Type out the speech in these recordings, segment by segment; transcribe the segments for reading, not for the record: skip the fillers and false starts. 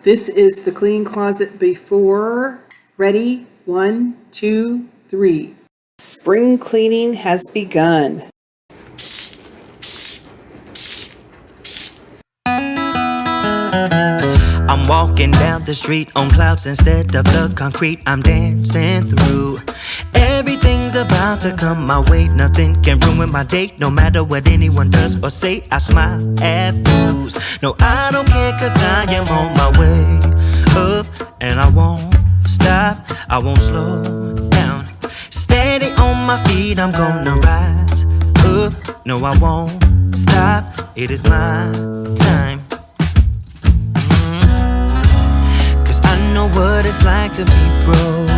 This is the clean closet before. Ready? 1, 2, 3. Spring cleaning has begun. I'm walking down the street on clouds instead of the concrete I'm dancing through. Everything's about to come my way. Nothing can ruin my day, no matter what anyone does or say. I smile at fools. No, I don't care, cause I am on my way up, and I won't stop, I won't slow down. Steady on my feet, I'm gonna rise up. No, I won't stop, it is my time. I know what it's like to be broke.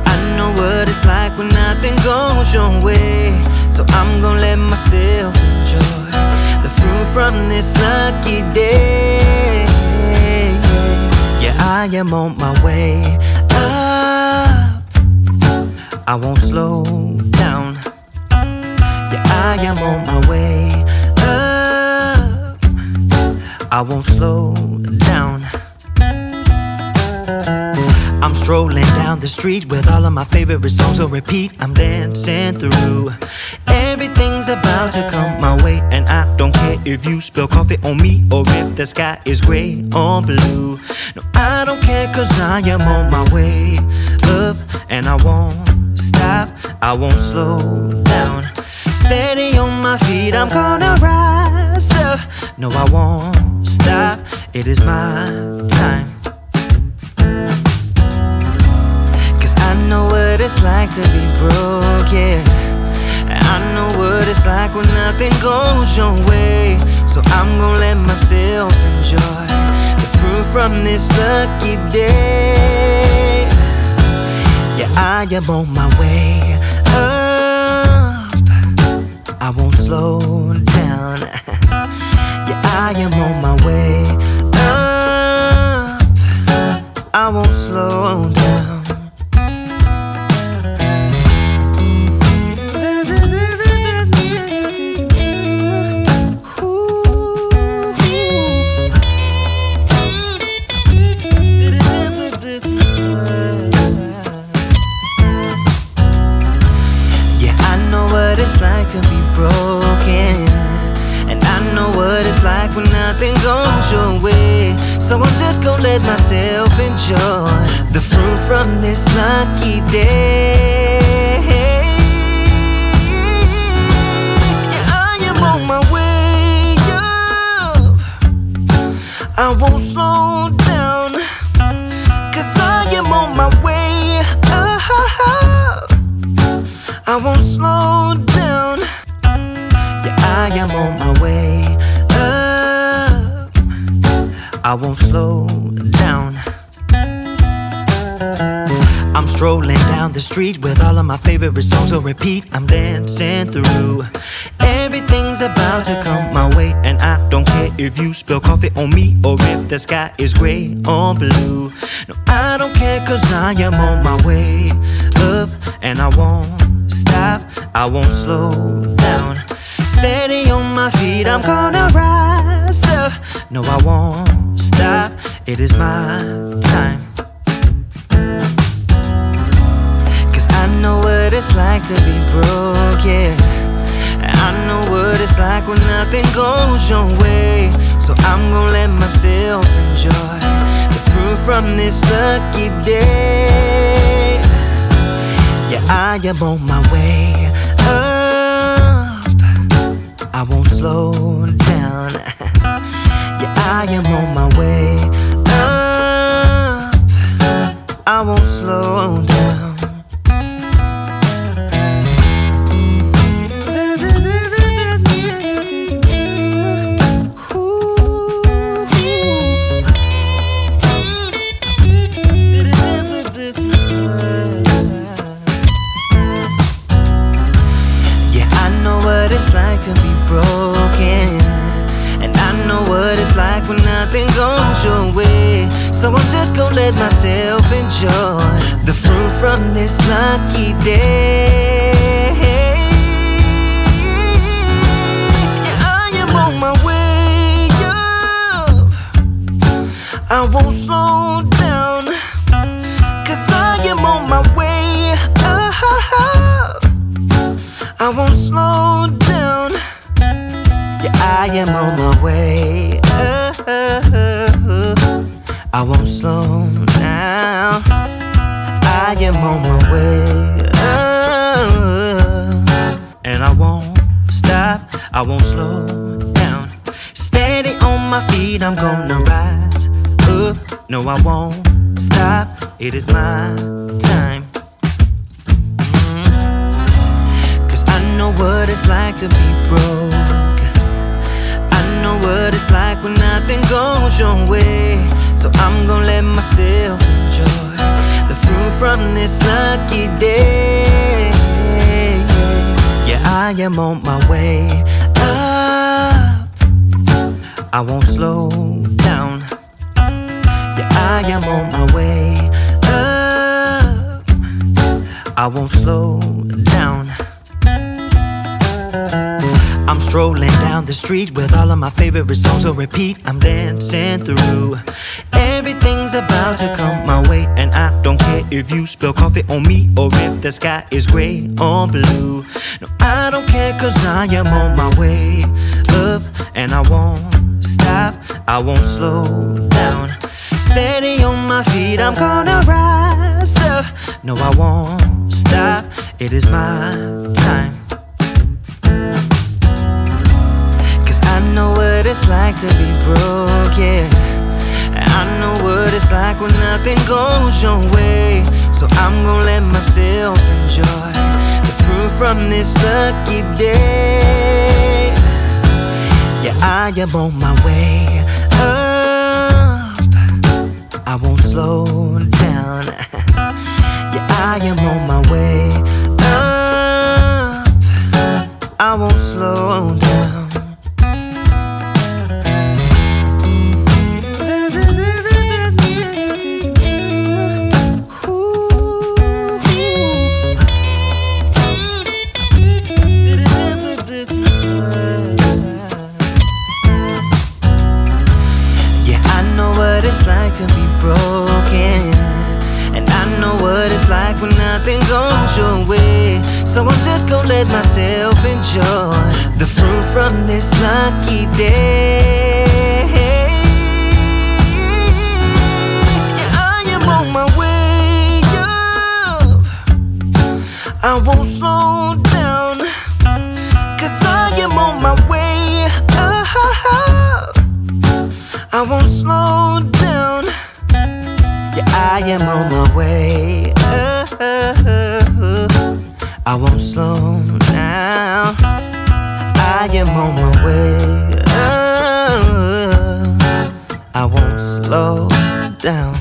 I know what it's like when nothing goes your way. So I'm gonna let myself enjoy the fruit from this lucky day. Yeah, I am on my way up, I won't slow down. Yeah, I am on my way up, I won't slow down. I'm strolling down the street with all of my favorite songs on repeat. I'm dancing through. Everything's about to come my way, and I don't care if you spill coffee on me or if the sky is gray or blue. No, I don't care, cause I am on my way up, and I won't stop, I won't slow down. Steady on my feet, I'm gonna rise up. No, I won't stop, it is my time. I know what it's like to be broke, yeah. I know what it's like when nothing goes your way. So I'm gonna let myself enjoy the fruit from this lucky day. Yeah, I am on my way up, I won't slow down. Yeah, I am on my way up, I won't slow down. It's like to be broken, and I know what it's like when nothing goes your way. So I'm just gonna let myself enjoy the fruit from this lucky day. Yeah, I am on my way up, I won't slow down, cause I am on my way up, I won't slow down. Yeah, I am on my way up, I won't slow down. I'm strolling down the street with all of my favorite songs on repeat. I'm dancing through. Everything's about to come my way, and I don't care if you spill coffee on me or if the sky is gray or blue. No, I don't care, cause I am on my way up, and I won't stop, I won't slow down. Steady on my feet, I'm gonna rise up. No, I won't stop, it is my time. Cause I know what it's like to be broke, yeah. I know what it's like when nothing goes your way. So I'm gonna let myself enjoy the fruit from this lucky day. Yeah, I am on my way up, I won't slow down. Yeah, I am on my way up, I won't slow down. It's like to be broken, and I know what it's like when nothing goes your way. So I'm just gonna let myself enjoy the fruit from this lucky day. Yeah, I am on my way up, I won't slow down, 'cause I am on my way. I won't slow down. Yeah, I am on my way. I won't slow down. I am on my way. And I won't stop. I won't slow down. Steady on my feet, I'm gonna rise up. No, I won't stop. It is my time. I know what it's like to be broke. I know what it's like when nothing goes your way. So I'm gonna let myself enjoy the fruit from this lucky day. Yeah, I am on my way up. I won't slow down. Yeah, I am on my way up. I won't slow down. I'm strolling down the street with all of my favorite songs on repeat. I'm dancing through. Everything's about to come my way, and I don't care if you spill coffee on me or if the sky is gray or blue. No, I don't care, 'cause I am on my way up, and I won't stop. I won't slow down. Steady on my feet, I'm gonna rise up. No, I won't stop. It is my time. I know what it's like to be broke, yeah. I know what it's like when nothing goes your way. So I'm gonna let myself enjoy the fruit from this lucky day. Yeah, I am on my way up. I won't slow down. Yeah, I am on my way up. I won't slow down. It's like to be broken, and I know what it's like when nothing goes your way. So I'm just gonna let myself enjoy the fruit from this lucky day. Yeah, I am on my way up. I won't slow down, 'cause I am on my way up. I won't slow down. Yeah, I am on my way. I won't slow down. I am on my way. I won't slow down.